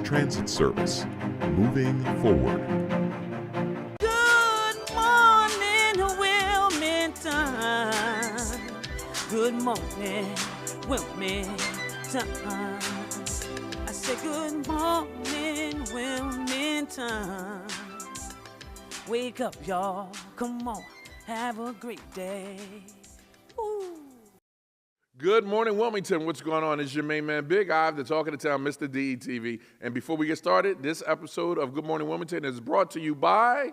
Transit Service, moving forward. Good morning, Wilmington. Good morning, Wilmington. I say good morning, Wilmington. Wake up, y'all. Come on, have a great day. Ooh. Good morning, Wilmington. What's going on? It's your main man, Big Ive, the talk of the town, Mr. DETV. And before we get started, this episode of Good Morning Wilmington is brought to you by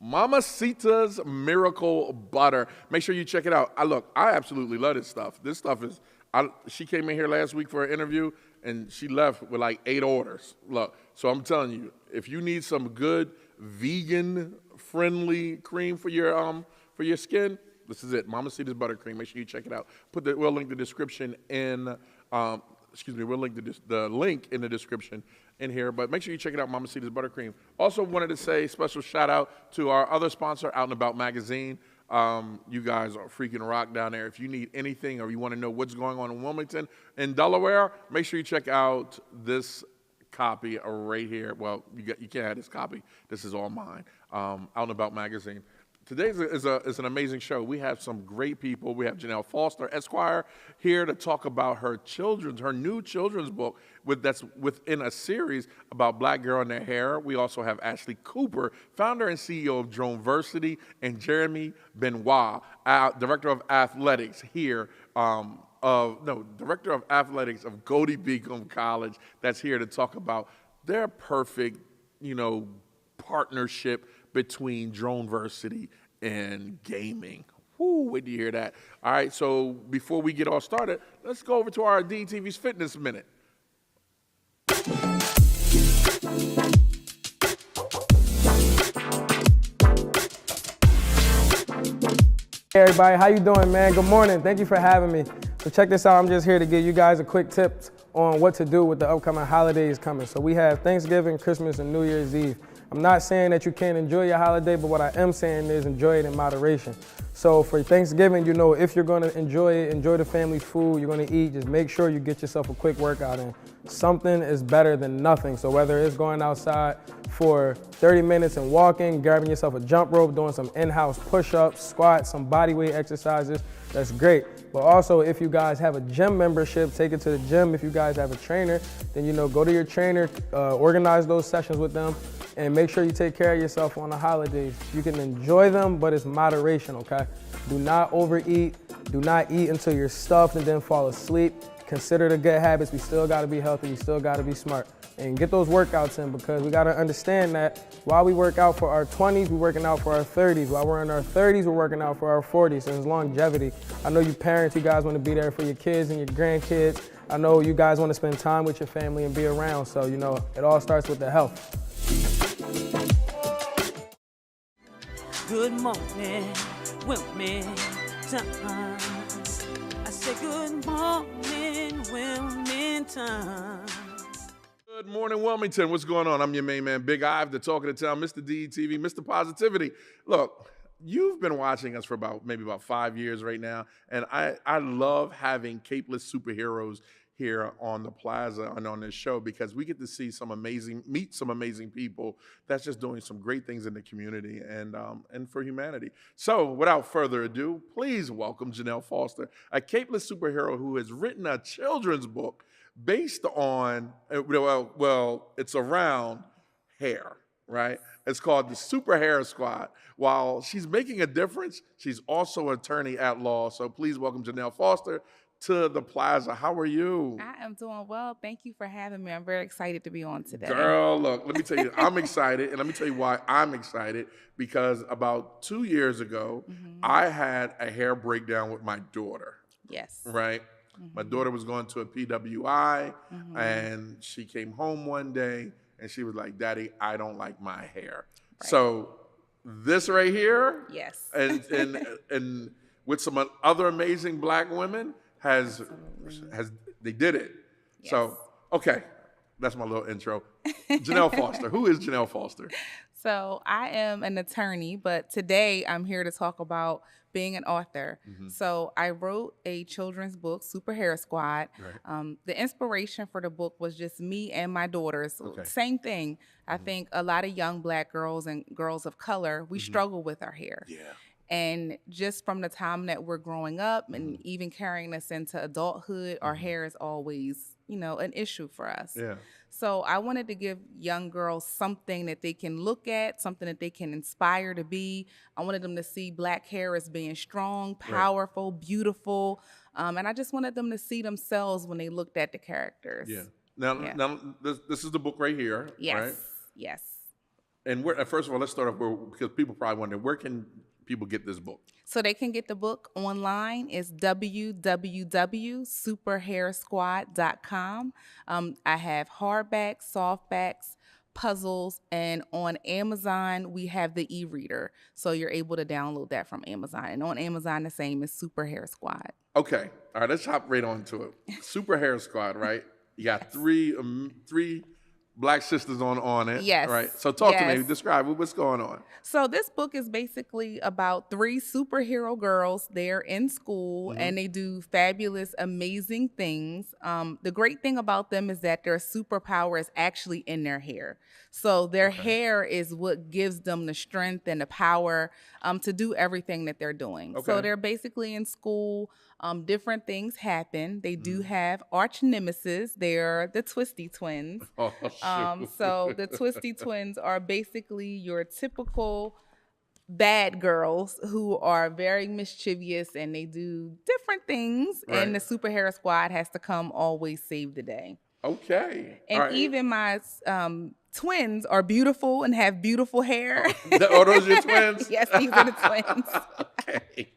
Mamacita's Miracle Butter. Make sure you check it out. I absolutely love this stuff. This stuff is, she came in here last week for an interview, and she left with like 8 orders. Look, so I'm telling you, if you need some good vegan-friendly cream for your skin, this is it, Mamacita's Buttercream. Make sure you check it out. We'll link the description in, we'll link the link in the description in here, but make sure you check it out, Mamacita's Buttercream. Also wanted to say special shout out to our other sponsor, Out and About Magazine. You guys are freaking rock down there. If you need anything or you want to know what's going on in Wilmington and Delaware, make sure you check out this copy right here. Well, you can't have this copy. This is all mine. Out and About Magazine. Today is an amazing show. We have some great people. We have Janell S, Esquire, here to talk about her new children's book that's within a series about Black girl and their hair. We also have Ashlee Cooper, founder and CEO of Droneversity, and Jereny Benoit, Director of Athletics here Director of Athletics of Goldey Beacom College, that's here to talk about their perfect, partnership between Droneversity and gaming. Whoo, wait to hear that. All right, so before we get all started, let's go over to our DTV's Fitness Minute. Hey everybody, how you doing, man? Good morning. Thank you for having me. So check this out. I'm just here to give you guys a quick tips on what to do with the upcoming holidays coming. So we have Thanksgiving, Christmas, and New Year's Eve. I'm not saying that you can't enjoy your holiday, but what I am saying is enjoy it in moderation. So for Thanksgiving, if you're gonna enjoy it, enjoy the family's food, you're gonna eat, just make sure you get yourself a quick workout in. Something is better than nothing. So whether it's going outside for 30 minutes and walking, grabbing yourself a jump rope, doing some in-house push-ups, squats, some body weight exercises, that's great. But also if you guys have a gym membership, take it to the gym. If you guys have a trainer, then go to your trainer, organize those sessions with them, and make sure you take care of yourself on the holidays. You can enjoy them, but it's moderation, okay? Do not overeat. Do not eat until you're stuffed and then fall asleep. Consider the good habits. We still gotta be healthy. We still gotta be smart. And get those workouts in, because we gotta understand that while we work out for our 20s, we're working out for our 30s. While we're in our 30s, we're working out for our 40s. So it's longevity. I know you parents, you guys wanna be there for your kids and your grandkids. I know you guys wanna spend time with your family and be around. So, it all starts with the health. Good morning, Wilmington. I say good morning, Wilmington. Good morning, Wilmington. What's going on? I'm your main man, Big Ive, the talk of the town, Mr. DETV, Mr. Positivity. Look, you've been watching us for maybe about 5 years right now, and I love having capeless superheroes here on the Plaza and on this show, because we get to see meet some amazing people that's just doing some great things in the community and for humanity. So without further ado, please welcome Janell S, a capeless superhero who has written a children's book based on, it's around hair, right? It's called the Super Hair Squad. While she's making a difference, she's also an attorney at law. So please welcome Janell S to the Plaza. How are you? I am doing well. Thank you for having me. I'm very excited to be on today. Girl, look, let me tell you, I'm excited, and let me tell you why I'm excited, because about 2 years ago, I had a hair breakdown with my daughter. Yes. Right? My daughter was going to a PWI, and she came home one day, and she was like, "Daddy, I don't like my hair." Right. So this right here, yes, and with some other amazing Black women, they did it. Yes. So, okay, that's my little intro. Janell S. Who is Janell S? So I am an attorney, but today I'm here to talk about being an author. So I wrote a children's book, Super Hair Squad. Right. The inspiration for the book was just me and my daughters. Okay. Same thing. I think a lot of young Black girls and girls of color, we struggle with our hair. Yeah. And just from the time that we're growing up and even carrying us into adulthood, our hair is always, an issue for us. Yeah. So I wanted to give young girls something that they can look at, something that they can inspire to be. I wanted them to see Black hair as being strong, powerful, beautiful. And I just wanted them to see themselves when they looked at the characters. Yeah. Now this is the book right here, Yes. right? Yes. And first of all, let's start off because people probably wonder, where can people get this book? So they can get the book online. It's www.superhairsquad.com. I have hardbacks, softbacks, puzzles, and on Amazon, we have the e-reader. So you're able to download that from Amazon. And on Amazon, the same is Super Hair Squad. Okay. All right, let's hop right on to it. Super Hair Squad, right? You got three Black sisters on it. Yes. Right. So talk to me. Yes. Describe what's going on. So this book is basically about 3 superhero girls. They're in school and they do fabulous, amazing things. The great thing about them is that their superpower is actually in their hair. So their hair is what gives them the strength and the power to do everything that they're doing. Okay. So they're basically in school. Different things happen. They do have arch nemesis. They're the Twisty Twins. Oh, shoot. So the Twisty Twins are basically your typical bad girls who are very mischievous and they do different things. Right. And the Super Hair Squad has to come always save the day. Okay. And All right. even my twins are beautiful and have beautiful hair. Oh, those your twins? Yes, these are the twins. Okay.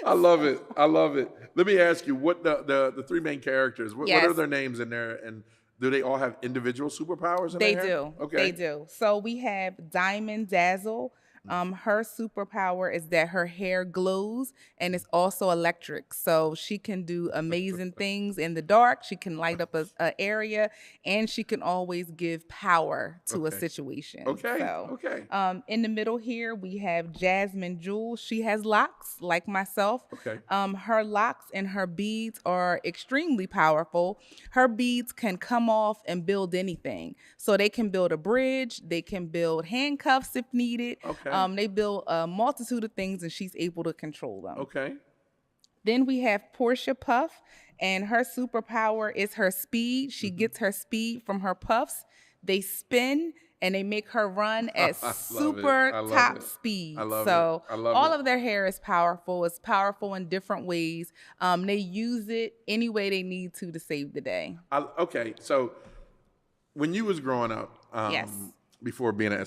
I love it. I love it. Let me ask you, what the 3 main characters, what Yes. are their names in there? And do they all have individual superpowers in They their hair? do. Okay. They do. So we have Diamond Dazzle. Her superpower is that her hair glows and it's also electric. So she can do amazing things in the dark. She can light up a area and she can always give power to a Okay. situation. Okay. So, Okay. in the middle here, we have Jasmine Jewel. She has locks like myself. Okay. Her locks and her beads are extremely powerful. Her beads can come off and build anything. So they can build a bridge. They can build handcuffs if needed. Okay. They build a multitude of things and she's able to control them. Okay. Then we have Portia Puff, and her superpower is her speed. She gets her speed from her puffs. They spin and they make her run at super I love top it. speed. I love So it. I love all it. of their hair is powerful. It's powerful in different ways. They use it any way they need to save the day. Okay. So when you was growing up, Yes. before being an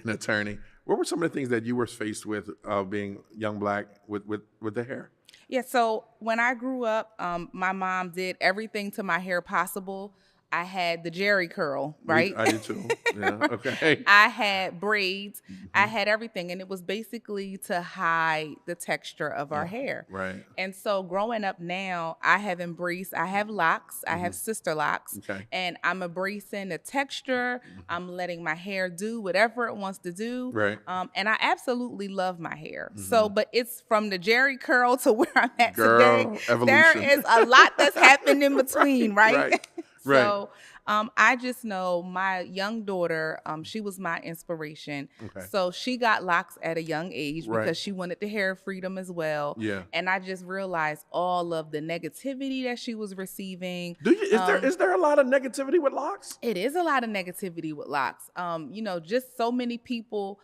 attorney, what were some of the things that you were faced with being young Black with the hair? Yeah, so when I grew up, my mom did everything to my hair possible. I had the Jerry curl, right? I did too. Yeah. Okay. I had braids. I had everything. And it was basically to hide the texture of our hair. Right. And so growing up now, I have locks. I have sister locks. Okay. And I'm embracing the texture. I'm letting my hair do whatever it wants to do. Right. And I absolutely love my hair. So, but it's from the Jerry curl to where I'm at Girl, today. evolution. There is a lot that's happened in between, right? Right. So I just know my young daughter, she was my inspiration. Okay. So she got locks at a young age Right. because she wanted the hair freedom as well. Yeah. And I just realized all of the negativity that she was receiving. Is there a lot of negativity with locks? It is a lot of negativity with locks. Just so many people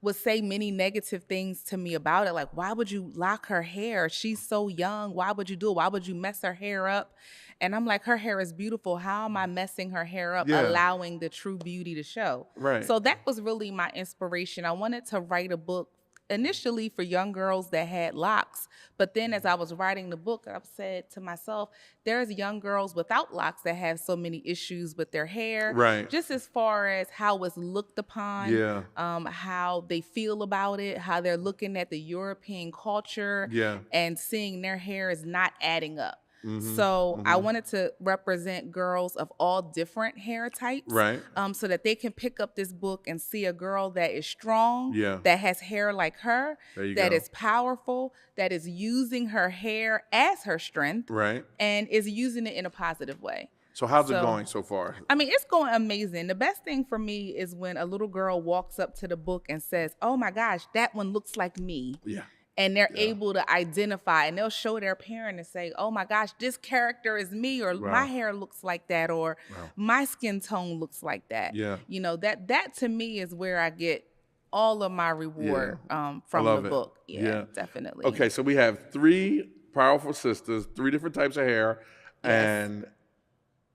would say many negative things to me about it. Like, why would you lock her hair? She's so young. Why would you do it? Why would you mess her hair up? And I'm like, her hair is beautiful. How am I messing her hair up, Yeah. allowing the true beauty to show? Right. So that was really my inspiration. I wanted to write a book initially for young girls that had locks. But then as I was writing the book, I said to myself, there's young girls without locks that have so many issues with their hair. Right. Just as far as how it's looked upon, Yeah. how they feel about it, how they're looking at the European culture Yeah. and seeing their hair is not adding up. So I wanted to represent girls of all different hair types, Right. So that they can pick up this book and see a girl that is strong, Yeah. that has hair like her, There you that go. is powerful, that is using her hair as her strength, Right. and is using it in a positive way. So how's it So- going so far? I mean, it's going amazing. The best thing for me is when a little girl walks up to the book and says, "Oh my gosh, that one looks like me." Yeah. And they're able to identify, and they'll show their parent and say, "Oh my gosh, this character is me," or Wow. "My hair looks like that," or Wow. "My skin tone looks like that." Yeah. You know, that to me is where I get all of my reward from love the it. book. Yeah. Yeah, definitely. Okay, so we have 3 powerful sisters, 3 different types of hair, and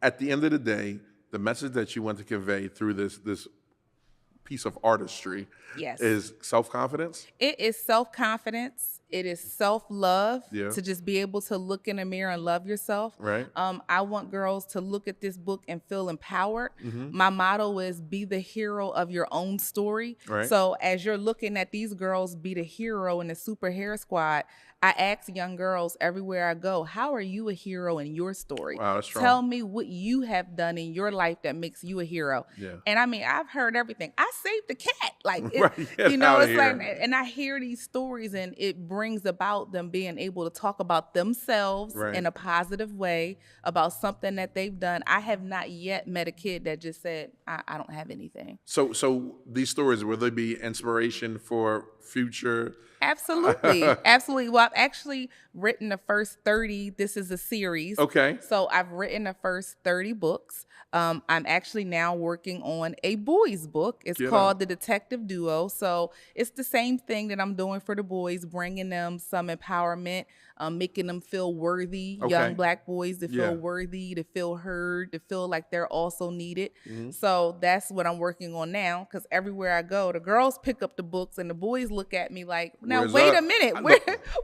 at the end of the day, the message that you want to convey through this piece of artistry Yes. is self-confidence. It is self-confidence. It is self-love, Yeah. to just be able to look in a mirror and love yourself. Right. I want girls to look at this book and feel empowered. Mm-hmm. My motto is be the hero of your own story. Right. So as you're looking at these girls be the hero in the Super Hair Squad, I ask young girls everywhere I go, how are you a hero in your story? Wow, that's strong. Tell me what you have done in your life that makes you a hero. Yeah. And I mean, I've heard everything. I saved the cat. Like, it, Right, get you know, outta it's like, here. and I hear these stories and it brings about them being able to talk about themselves Right. in a positive way, about something that they've done. I have not yet met a kid that just said, I don't have anything. So these stories, will they be inspiration for future? Absolutely. Absolutely. Well, I've actually written the first 30. This is a series. Okay. So I've written the first 30 books. I'm actually now working on a boys book. It's Get called out. The Detective Duo. So it's the same thing that I'm doing for the boys, bringing them some empowerment, making them feel worthy, Okay. young Black boys to Yeah. feel worthy, to feel heard, to feel like they're also needed. Mm-hmm. So that's what I'm working on now, because everywhere I go, the girls pick up the books and the boys look at me like, now Where's wait our- a minute, I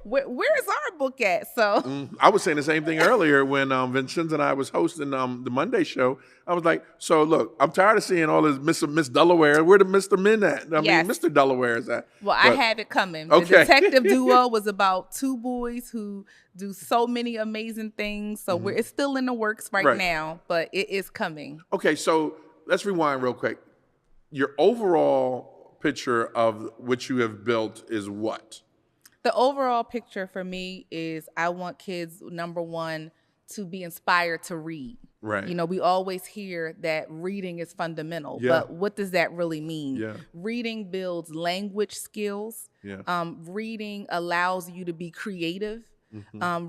where's our book at? So I was saying the same thing earlier when Vincenzo and I was hosting the Monday show. I was like, so look, I'm tired of seeing all this Miss Delaware. Where the Mr. Men at? I Yes. mean, Mr. Delaware is at. well, I But- have it coming. Okay. The Detective Duo was about 2 boys who do so many amazing things. So it's still in the works Right. right now, but it is coming. Okay, so let's rewind real quick. Your overall picture of what you have built is what? The overall picture for me is I want kids, number one, to be inspired to read. Right. You know, we always hear that reading is fundamental, Yeah. but what does that really mean? Yeah. Reading builds language skills. Yeah. Reading allows you to be creative.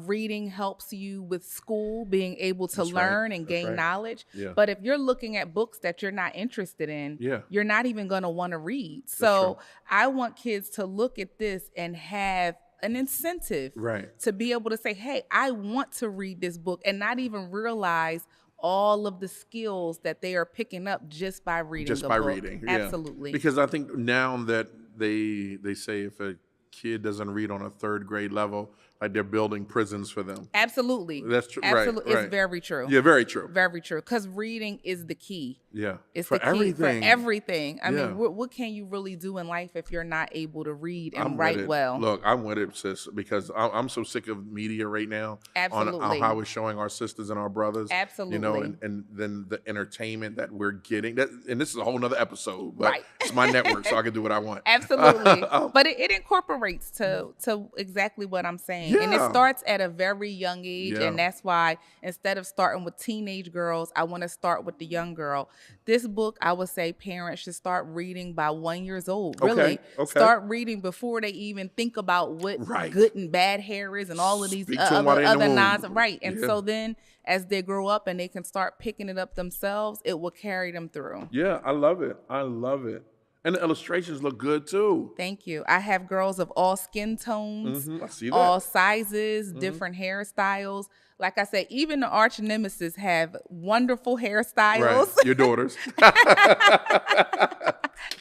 Reading helps you with school, being able to That's right. learn and That's gain right. knowledge. Yeah. But if you're looking at books that you're not interested in, Yeah. you're not even going to want to read. So true. I want kids to look at this and have an incentive Right. to be able to say, hey, I want to read this book, and not even realize all of the skills that they are picking up just by reading Just the by book. reading. Yeah. Absolutely. Because I think now that they say if a kid doesn't read on a 3rd grade level, like they're building prisons for them. Absolutely. That's true. Right, Absolutely. right. It's very true. Yeah, very true. Very true. Because reading is the key. Yeah. It's for the key everything. for everything. I Yeah. mean, what can you really do in life if you're not able to read and I'm with write it. well? Look, I'm with it, sis, because I'm so sick of media right now. On Absolutely. how we're showing our sisters and our brothers. You know, Absolutely. and then the entertainment that we're getting. And this is a whole nother episode, but Right. it's my network, so I can do what I want. Absolutely. But it incorporates to exactly what I'm saying. And it Yeah. starts at a very young age. Yeah. And that's why instead of starting with teenage girls, I want to start with the young girl. This book, I would say parents should start reading by 1 year old. Really. Okay. Start reading before they even think about what Right. good and bad hair is and all of these Speak to 'em while other, they're in the other womb. nonsense. Right. And Yeah. so then as they grow up and they can start picking it up themselves, it will carry them through. Yeah, I love it. I love it. And the illustrations look good too. Thank you. I have girls of all skin tones, I see that. all sizes, different hairstyles. Like I said, even the arch nemesis have wonderful Right. hairstyles. Your daughters.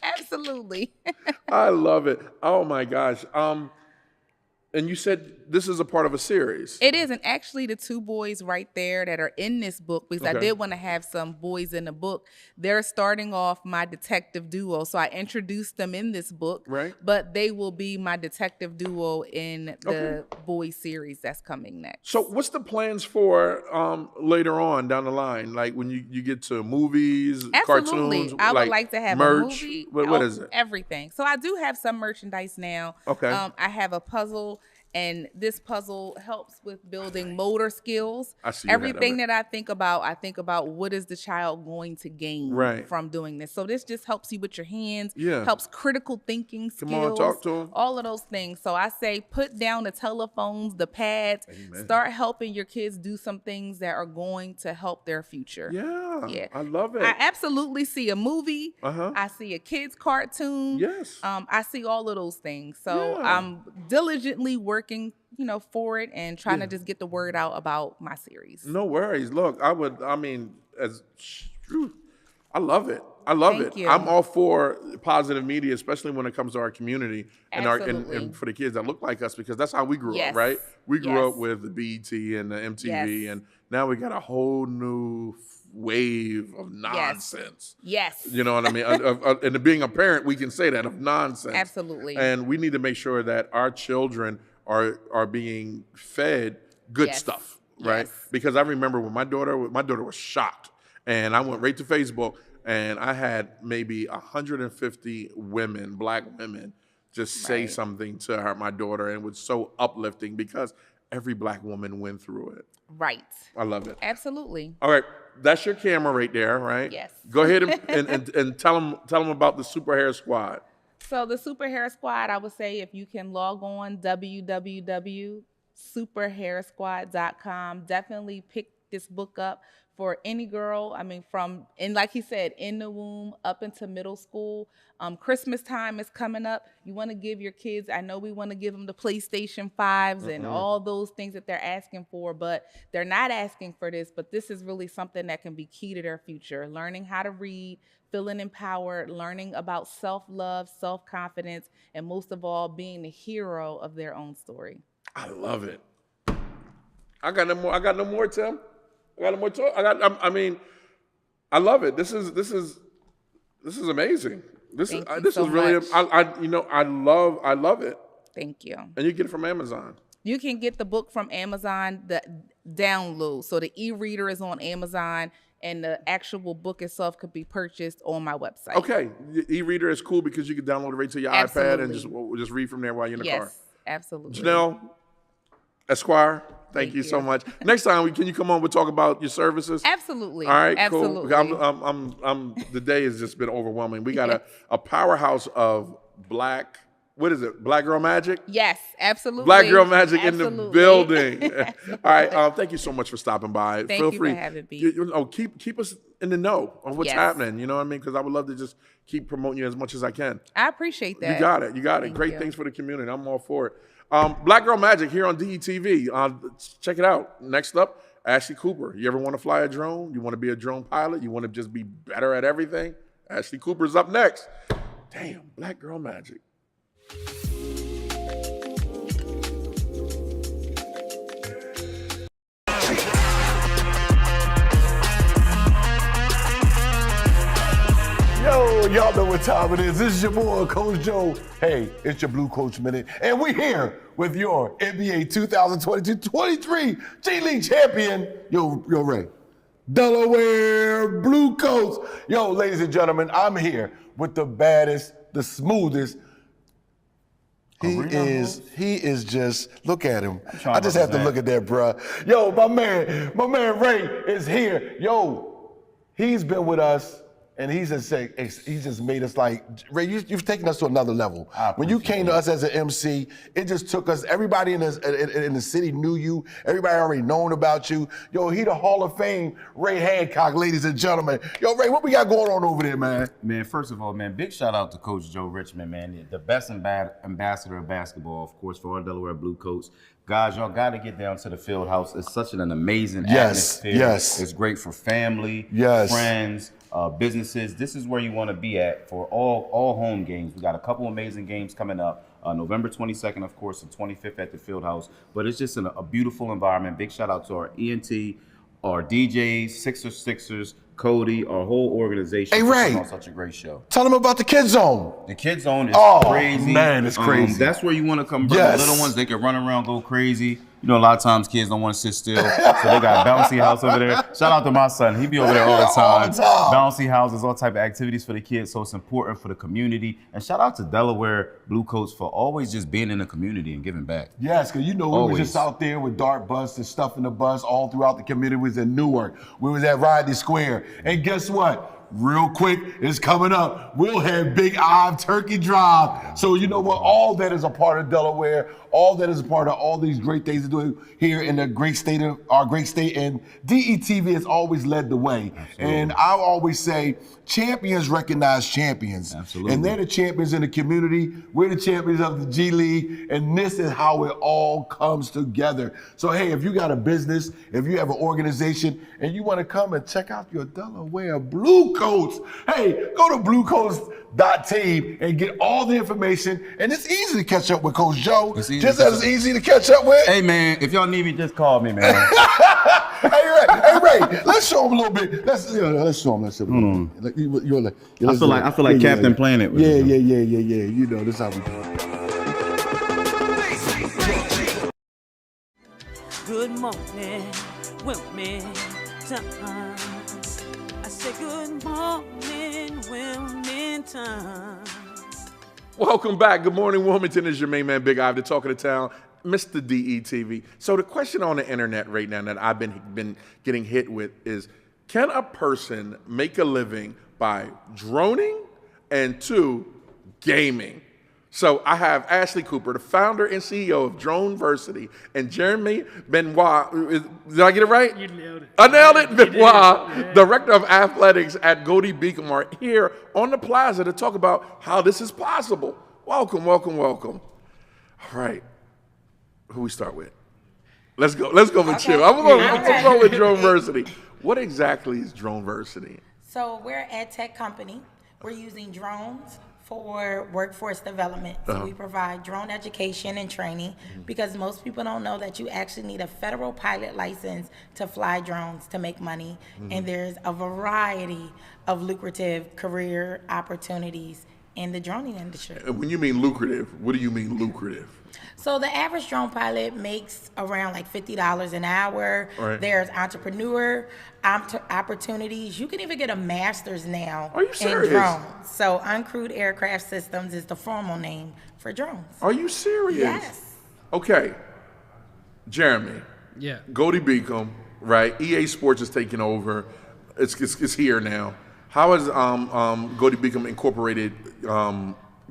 Absolutely. I love it. Oh my gosh. And you said this is a part of a series. It is, and actually the 2 boys right there that are in this book, because I Okay. did want to have some boys in the book, they're starting off my detective duo. So I introduced them in this book, Right. but they will be my detective duo in the boy series that's coming next. So what's the plans for later on down the line? Like when you get to movies, Absolutely. cartoons? I would like to have merch? a movie. What is it? Everything. So I do have some merchandise now. Okay. I have a puzzle, and this puzzle helps with building motor skills. I see you had Everything it. that I think about what is the child going to gain Right. from doing this. So this just helps you with your hands, Yeah. helps critical thinking skills. Come on, talk to 'em. All of those things. So I say put down the telephones, the pads, Amen. start helping your kids do some things that are going to help their future. Yeah. Yeah. I love it. I absolutely see a movie. Uh-huh. I see a kid's cartoon. Yes. I see all of those things. So Yeah. I'm diligently working, for it and trying to just get the word out about my series. No worries. Look, I love it. I love Thank it. you. I'm all for positive media, especially when it comes to our community and Absolutely. and for the kids that look like us, because that's how we grew Yes. up, right? We grew up Yes. with the BET and the MTV, Yes. and now we got a whole new wave of nonsense. Yes. You know what I mean? And being a parent, we can say that, of nonsense. Absolutely. And we need to make sure that our children are being fed good Yes. stuff, right? Yes. Because I remember when my daughter was shocked, and I went right to Facebook, and I had maybe 150 women, black women, just say Right. something to her, my daughter, and it was so uplifting because every black woman went through it. Right. I love it. Absolutely. All right, that's your camera right there, right? Yes. Go ahead and tell them about the Super Hair Squad. So the Super Hair Squad, I would say if you can log on www.superhairsquad.com, definitely pick this book up for any girl. Like he said, in the womb up into middle school. Christmas time is coming up. You want to give your kids, I know we want to give them the PlayStation 5s and all those things that they're asking for, but they're not asking for this. But this is really something that can be key to their future. Learning how to read, feeling empowered, learning about self-love, self-confidence, and most of all, being the hero of their own story. I love it. I got no more, Tim. I got no more talk. I love it. This is amazing. Thank you This so is really much. I love it. Thank you. And you get it from Amazon. You can get the book from Amazon, the download. So the e-reader is on Amazon, and the actual book itself could be purchased on my website. Okay, the e-reader is cool because you can download it right to your iPad and Absolutely. just read from there while you're in the car. Yes, absolutely. Janell, Esquire, thank Thank you so you. much. Next time, can you come on? We'll talk about your services. Absolutely. All right, Absolutely. cool. I'm the day has just been overwhelming. We got a powerhouse of black. What is it? Black Girl Magic. Yes, absolutely. Black Girl Magic in the Absolutely. building. All right. Thank you so much for stopping by. Thank Feel you free. for having me. Keep us in the know of what's Yes. happening. You know what I mean? Because I would love to just keep promoting you as much as I can. I appreciate that. You got it. Thank Great you. things for the community. I'm all for it. Black Girl Magic here on DETV. Check it out. Next up, Ashlee Cooper. You ever want to fly a drone? You want to be a drone pilot? You want to just be better at everything? Ashlee Cooper's up next. Damn, Black Girl Magic. Yo, y'all know what time it is. This is your boy, Coach Joe. Hey, it's your Blue Coach Minute, and we're here with your NBA 2022-23 G League champion, yo Ray, Delaware Blue Coats. Yo, ladies and gentlemen, I'm here with the baddest, the smoothest. He is just, look at him. I just have to look at that, bruh. Yo, my man Ray is here. Yo, he's been with us. And he's just made us like, Ray, you've taken us to another level. When you came to us as an MC, it just took us, everybody in the city knew you, everybody already known about you. Yo, he the Hall of Fame, Ray Hancock, ladies and gentlemen. Yo, Ray, what we got going on over there, man? Man, first of all, man, big shout out to Coach Joe Richmond, man, the best ambassador of basketball, of course, for all Delaware Blue Coats. Guys, y'all got to get down to the field house. It's such an amazing atmosphere. Yes. It's great for family, Yes. friends, businesses. This is where you want to be at for all home games. We got a couple amazing games coming up. November 22nd, of course, and 25th at the Field House. But it's just a beautiful environment. Big shout out to our ENT, our DJs, Sixers, Cody, our whole organization. Hey, for Ray. putting on such a great show. Tell them about the Kids Zone. The Kids Zone is crazy. Man, it's crazy. That's where you want to come bring Yes. the little ones. They can run around, go crazy. You know, a lot of times kids don't want to sit still. So they got a bouncy house over there. Shout out to my son. He be over there all the time. Bouncy houses, all type of activities for the kids. So it's important for the community. And shout out to Delaware Blue Coats for always just being in the community and giving back. Yes, because you know we Always. were just out there with dart bus and stuff in the bus all throughout the community. We was in Newark. We was at Esquire. And guess what? Real quick, it's coming up. We'll have Big Ive Turkey Drive. So you know what? All that is a part of Delaware. All that is a part of all these great things to do here in the great state of our great state. And DETV has always led the way. Absolutely. And I always say, champions recognize champions. Absolutely. And they're the champions in the community. We're the champions of the G League. And this is how it all comes together. So hey, if you got a business, if you have an organization, and you want to come and check out your Delaware Blue Coats, hey, go to bluecoats.team and get all the information. And it's easy to catch up with Coach Joe. It's easy Just to as it's easy to catch up with. Hey, man, if y'all need me, just call me, man. Hey, Ray, let's show him a little bit. Let's show him. Let's show him. Like, I feel like Captain Planet. With Yeah. you. You know, this is how we do it. Good morning, Wilmington. I say good morning, Wilmington. Welcome back. Good morning, Wilmington. It's your main man, Big Ive, the talk of the town, Mr. DETV. So the question on the internet right now that I've been getting hit with is, can a person make a living by droning and 2, gaming? So I have Ashlee Cooper, the founder and CEO of Droneversity, and Jereny Benoit. Did I get it right? You nailed it. I nailed it. You did. Benoit, Yeah. Director of Athletics at Goldey Beacom, are here on the Plaza to talk about how this is possible. Welcome. All right. Who we start with? Let's go with Chill. I'm going to go with Droneversity. What exactly is Droneversity? So we're an ed tech company. We're using drones for workforce development. So we provide drone education and training because most people don't know that you actually need a federal pilot license to fly drones to make money. And there's a variety of lucrative career opportunities in the droning industry. And when you mean lucrative, what do you mean lucrative? So the average drone pilot makes around like $50 an hour. Right. There's entrepreneur opportunities. You can even get a master's now Are you in serious? drones. So uncrewed aircraft systems is the formal name for drones. Are you serious? Yes. Okay. Jeremy, Yeah. Goldey Beacom, right? EA Sports is taking over. It's here now. How has Goldey Beacom incorporated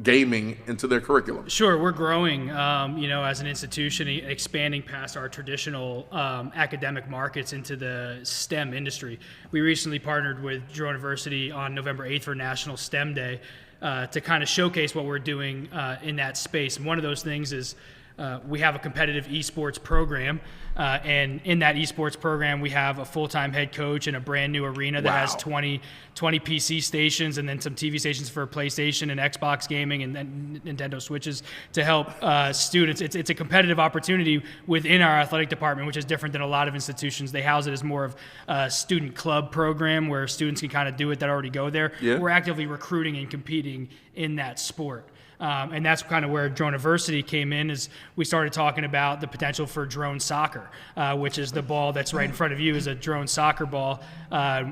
gaming into their curriculum? Sure, we're growing, as an institution, expanding past our traditional academic markets into the STEM industry. We recently partnered with Droneversity on November 8th for National STEM Day to kind of showcase what we're doing in that space. And one of those things is we have a competitive esports program, and in that esports program, we have a full-time head coach and a brand new arena that has 20 PC stations and then some TV stations for PlayStation and Xbox gaming and then Nintendo Switches to help students. It's a competitive opportunity within our athletic department, which is different than a lot of institutions. They house it as more of a student club program where students can kind of do it that already go there. Yeah. We're actively recruiting and competing in that sport. And that's kind of where Droneversity came in, is we started talking about the potential for drone soccer, which is the ball that's right in front of you is a drone soccer ball.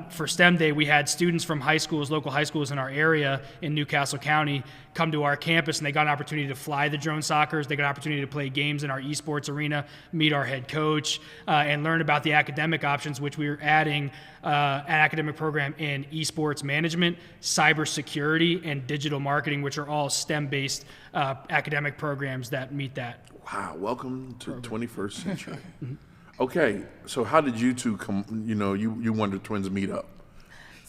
For STEM Day, we had students from high schools, local high schools in our area in Newcastle County, come to our campus, and they got an opportunity to fly the drone soccers. They got an opportunity to play games in our esports arena, meet our head coach, and learn about the academic options, which we are adding an academic program in esports management, cybersecurity, and digital marketing, which are all STEM-based academic programs that meet that. Wow, welcome to 21st century. Okay, so how did you two come, you Wonder Twins meet up?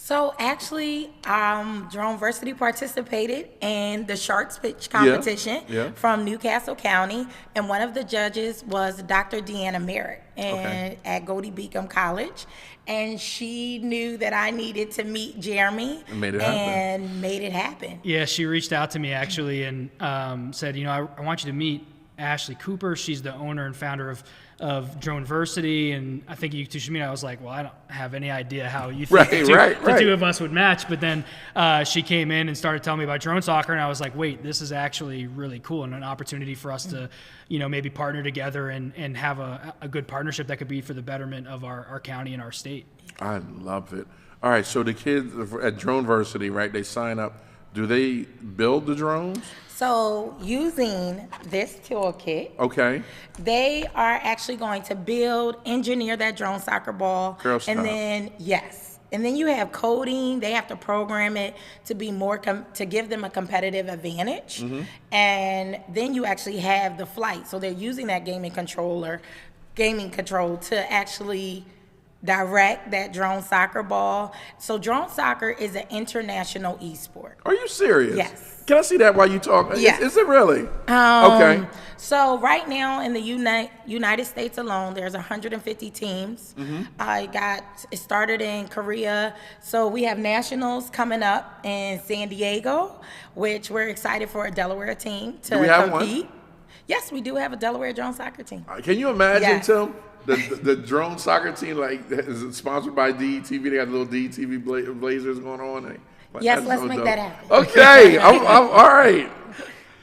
So actually, Droneversity participated in the Sharks Pitch competition from Newcastle County, and one of the judges was Dr. Deanna Merritt at Goldey Beacom College, and she knew that I needed to meet Jeremy and made it happen. Yeah, she reached out to me actually and said, you know, I want you to meet Ashlee Cooper. She's the owner and founder of Droneversity, and I think you two should meet. I was like, well, I don't have any idea how you think the two of us would match. But then she came in and started telling me about drone soccer, and I was like, wait, this is actually really cool and an opportunity for us to, you know, maybe partner together and have a good partnership that could be for the betterment of our county and our state. I love it. All right, so the kids at Droneversity, right, they sign up. Do they build the drones? So using this toolkit, they are actually going to engineer that drone soccer ball. Girl, stop. And then, and then you have coding. They have to program it to be more, to give them a competitive advantage. And then you actually have the flight. So they're using that gaming control to actually direct that drone soccer ball. So drone soccer is an international e-sport. Are you serious? Yes. Can I see that while you talk? Yes. Is it really? Okay. So right now in the United States alone, there's 150 teams. It started in Korea. So we have nationals coming up in San Diego, which we're excited for a Delaware team to compete. One? Yes, we do have a Delaware drone soccer team. Can you imagine, Tim? The drone soccer team, like, is sponsored by DETV. They got little DETV blazers going on. Yes, let's make that happen. Okay, I'm all right.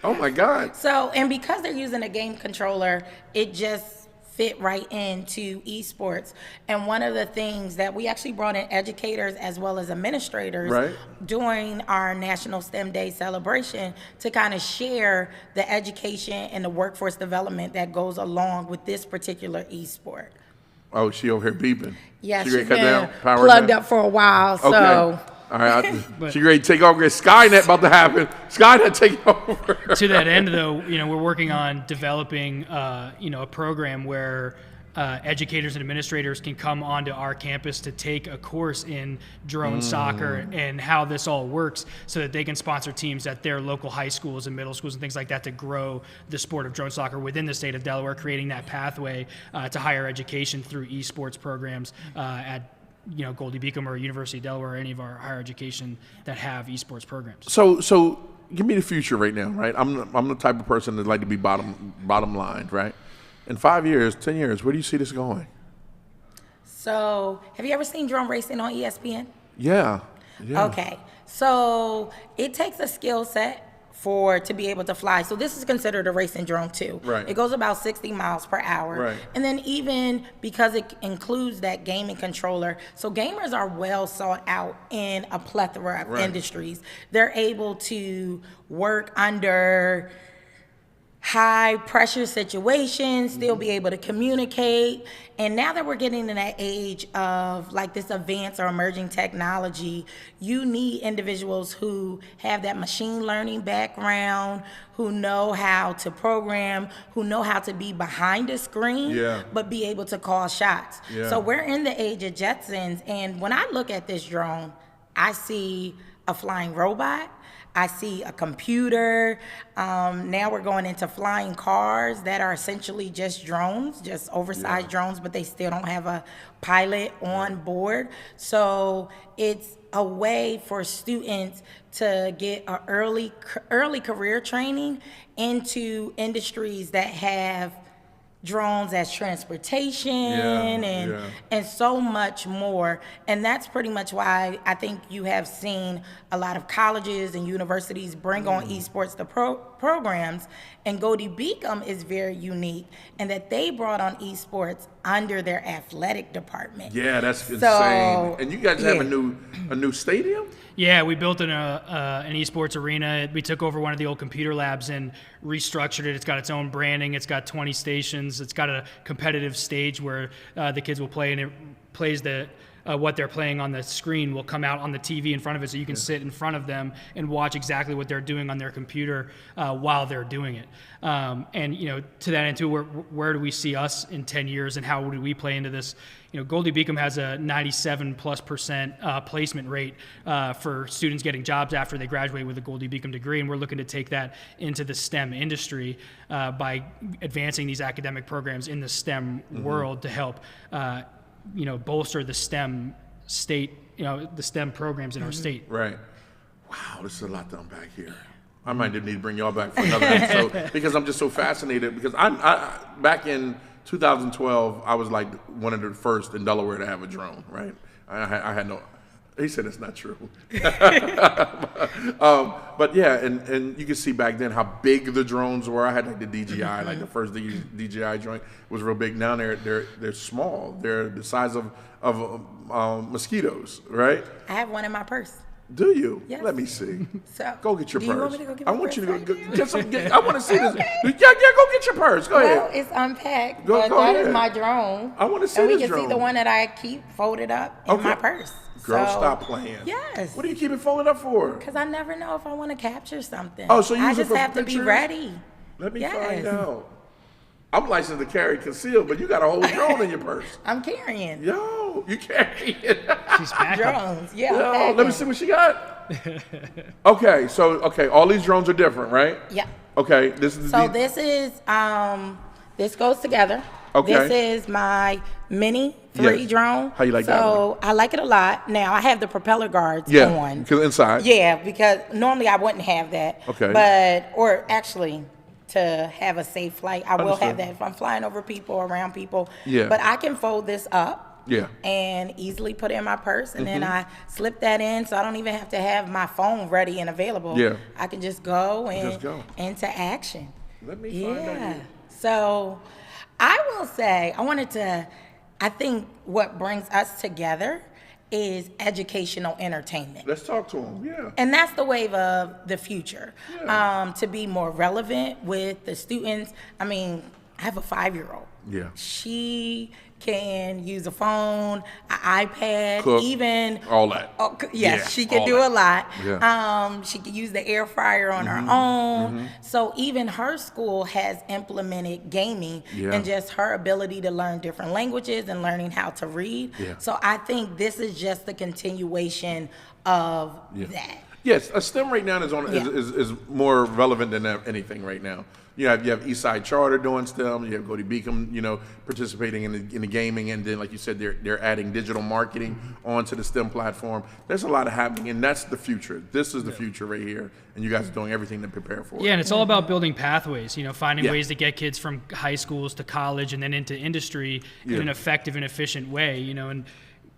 Oh my God. So, and because they're using a game controller, it just fit right into esports. And one of the things that we actually brought in educators as well as administrators during our National STEM Day celebration to kind of share the education and the workforce development that goes along with this particular esport. Oh, she over here beeping. Yeah, she's been plugged up for a while, so. Okay. All right, she's ready to take over. Skynet about to happen. Skynet taking over. To that end, though, you know, we're working on developing, you know, a program where educators and administrators can come onto our campus to take a course in drone soccer and how this all works, so that they can sponsor teams at their local high schools and middle schools and things like that to grow the sport of drone soccer within the state of Delaware, creating that pathway to higher education through esports programs at, you know, Goldey Beacom or University of Delaware, or any of our higher education that have esports programs. So give me the future right now, right? I'm the type of person that like to be bottom line, right? In 5 years, 10 years, where do you see this going? So, have you ever seen drone racing on ESPN? Yeah. Okay. So it takes a skill set to be able to fly. So this is considered a racing drone too. Right. It goes about 60 miles per hour. Right. And then even because it includes that gaming controller, so gamers are well sought out in a plethora of industries. They're able to work under high pressure situations, still be able to communicate. And now that we're getting in that age of like this advanced or emerging technology, you need individuals who have that machine learning background, who know how to program, who know how to be behind the screen, but be able to call shots. So we're in the age of Jetsons, and when I look at this drone, I see a flying robot, I see a computer. Now we're going into flying cars that are essentially just drones, just oversized drones, but they still don't have a pilot on board. So it's a way for students to get an early career training into industries that have drones as transportation and so much more. And that's pretty much why I think you have seen a lot of colleges and universities bring on esports to programs. And Goldey Beacom is very unique in that they brought on esports under their athletic department. Yeah, that's insane. And you guys have a new stadium? Yeah, we built an esports arena. We took over one of the old computer labs and restructured it. It's got its own branding. It's got 20 stations. It's got a competitive stage where the kids will play, and it plays the what they're playing on the screen will come out on the TV in front of it, so you can sit in front of them and watch exactly what they're doing on their computer while they're doing it. And to that end too, where do we see us in 10 years, and how do we play into this? Goldey Beacom has a 97+% placement rate for students getting jobs after they graduate with a Goldey Beacom degree, and we're looking to take that into the STEM industry by advancing these academic programs in the STEM world to help, bolster the STEM state, the STEM programs in our state. Right. Wow, this is a lot to unpack here. I might need to bring y'all back for another episode because I'm just so fascinated. Because I back in 2012, I was like one of the first in Delaware to have a drone, right? I had no, he said it's not true. But yeah, and you can see back then how big the drones were. I had like the DJI, like the first DJI joint was real big. Now they're small. They're the size of mosquitoes, right? I have one in my purse. Do you? Yes. Let me see. So, go get your do purse. you want me to go get I my want you to purse go right get some. I want to see this. Yeah, go get your purse. Go Well, ahead. it's unpacked, Go but that ahead. is my drone. I want to see and we this can see the drone. one that I keep folded up in my purse. Girl, So, stop playing. Yes. What do you keep it folded up for? Because I never know if I want to capture something. Oh, so you I use it just for have to be pictures? ready. Let me Yes. find out. I'm licensed to carry concealed, but you got a whole drone in your purse. I'm carrying Yo, you carry it. She's packing. drones. Yeah, Yo, I'm let me see what she got. Okay, all these drones are different, right? Yeah. Okay, this is So this is this goes together. Okay. This is my Mini 3 Yes. drone. How you like that So I like it a lot. Now I have the propeller guards yeah, on. because inside. Yeah, because normally I wouldn't have that. Okay. Or actually, to have a safe flight, I will Understood. have that if I'm flying over people, around people. Yeah. But I can fold this up. Yeah. And easily put it in my purse, and then I slip that in, so I don't even have to have my phone ready and available. Yeah. I can just go and Just go. into action. Let me find out. Yeah. here. So I will say, I think what brings us together is educational entertainment. Let's talk to him. Yeah. And that's the wave of the future. Yeah. To be more relevant with the students. I mean, I have a 5-year-old. Yeah. She can use a phone, an iPad, Cook, even all that. Oh, yes, Yeah, she can all do that. a lot. Yeah. She can use the air fryer on her own. So even her school has implemented gaming Yeah. and just her ability to learn different languages and learning how to read. Yeah. So I think this is just the continuation of that. Yes, a STEM right now Yeah. is more relevant than anything right now. You have Eastside Charter doing STEM. You have Goldey Beacom, participating in the gaming, and then like you said, they're adding digital marketing onto the STEM platform. There's a lot of happening, and that's the future. This is the future right here, and you guys are doing everything to prepare for it. Yeah, and it's all about building pathways, finding Yeah. ways to get kids from high schools to college and then into industry in an effective and efficient way, and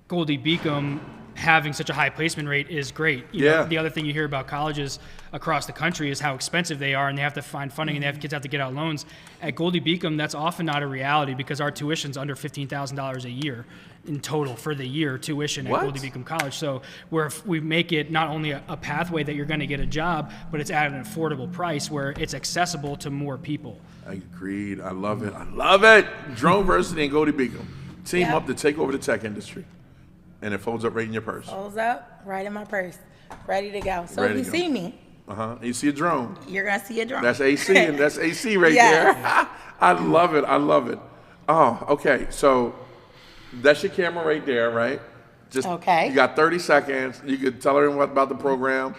Goldey Beacom having such a high placement rate is great. You know, the other thing you hear about colleges across the country is how expensive they are, and they have to find funding, and kids have to get out loans. At Goldey Beacom, that's often not a reality because our tuition's under $15,000 a year in total for the year tuition at Goldey Beacom College. So we make it not only a pathway that you're going to get a job, but it's at an affordable price where it's accessible to more people. I agreed. I love it. I love it. Droneversity and Goldey Beacom team up to take over the tech industry. And it folds up right in your purse. Folds up right in my purse, ready to go. So Ready if to you go. see me, And you see a drone. you're gonna see a drone. That's AC, and that's AC right Yes. there. I love it. I love it. Oh, okay. So that's your camera right there, right? Just Okay. You got 30 seconds. You could tell everyone about the program.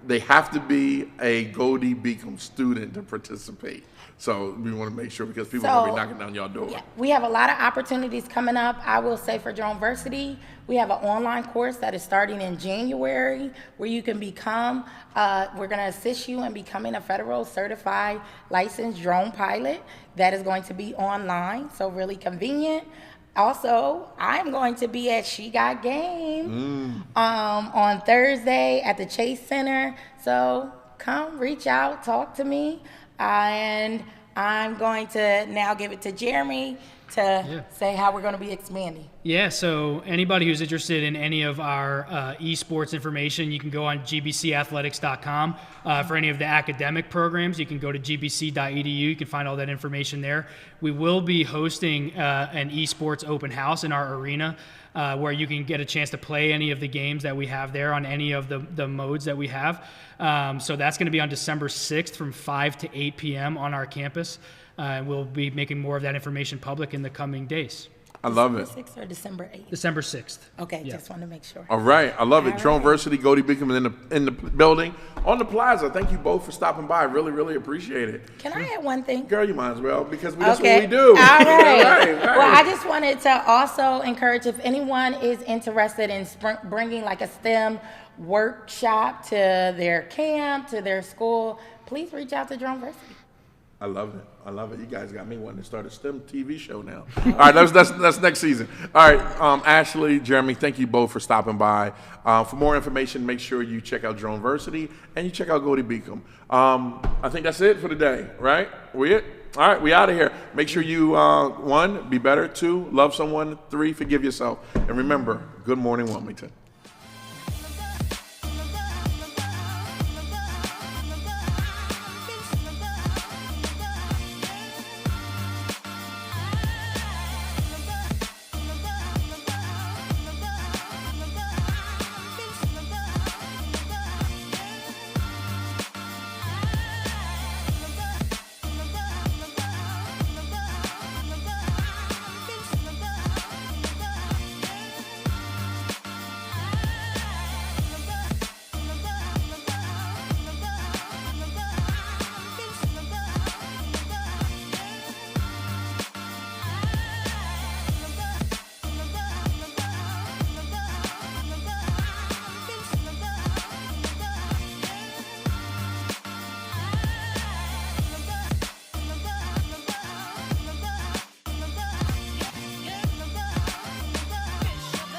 They have to be a Goldey Beacom student to participate. So we want to make sure because people are going to be knocking down your door. Yeah, we have a lot of opportunities coming up. I will say for Droneversity, we have an online course that is starting in January where you can become, we're going to assist you in becoming a federal certified licensed drone pilot. That is going to be online, so really convenient. Also, I'm going to be at She Got Game on Thursday at the Chase Center. So come reach out, talk to me. And I'm going to now give it to Jeremy to say how we're going to be expanding. Yeah, so anybody who's interested in any of our esports information, you can go on gbcathletics.com. For any of the academic programs, you can go to gbc.edu. You can find all that information there. We will be hosting an esports open house in our arena where you can get a chance to play any of the games that we have there on any of the modes that we have. So that's going to be on December 6th from 5 to 8 p.m. on our campus. We'll be making more of that information public in the coming days. I love it. December 6th or December 8th? December 6th. Okay, just want to make sure. All right, I love it. All right. Droneversity, Goldey Beacom in the building on the Plaza. Thank you both for stopping by. Really, really appreciate it. Can I add one thing? Girl, you might as well because that's Okay. what we do. All right. Right. Well, I just wanted to also encourage if anyone is interested in bringing like a STEM workshop to their camp, to their school, please reach out to Droneversity. I love it. I love it. You guys got me wanting to start a STEM TV show now. All right, that's next season. All right, Ashlee, Jeremy, thank you both for stopping by. For more information, make sure you check out Droneversity and you check out Goldey Beacom. I think that's it for today, right? We it? All right, we out of here. Make sure you, 1, be better, 2, love someone, 3, forgive yourself. And remember, good morning, Wilmington.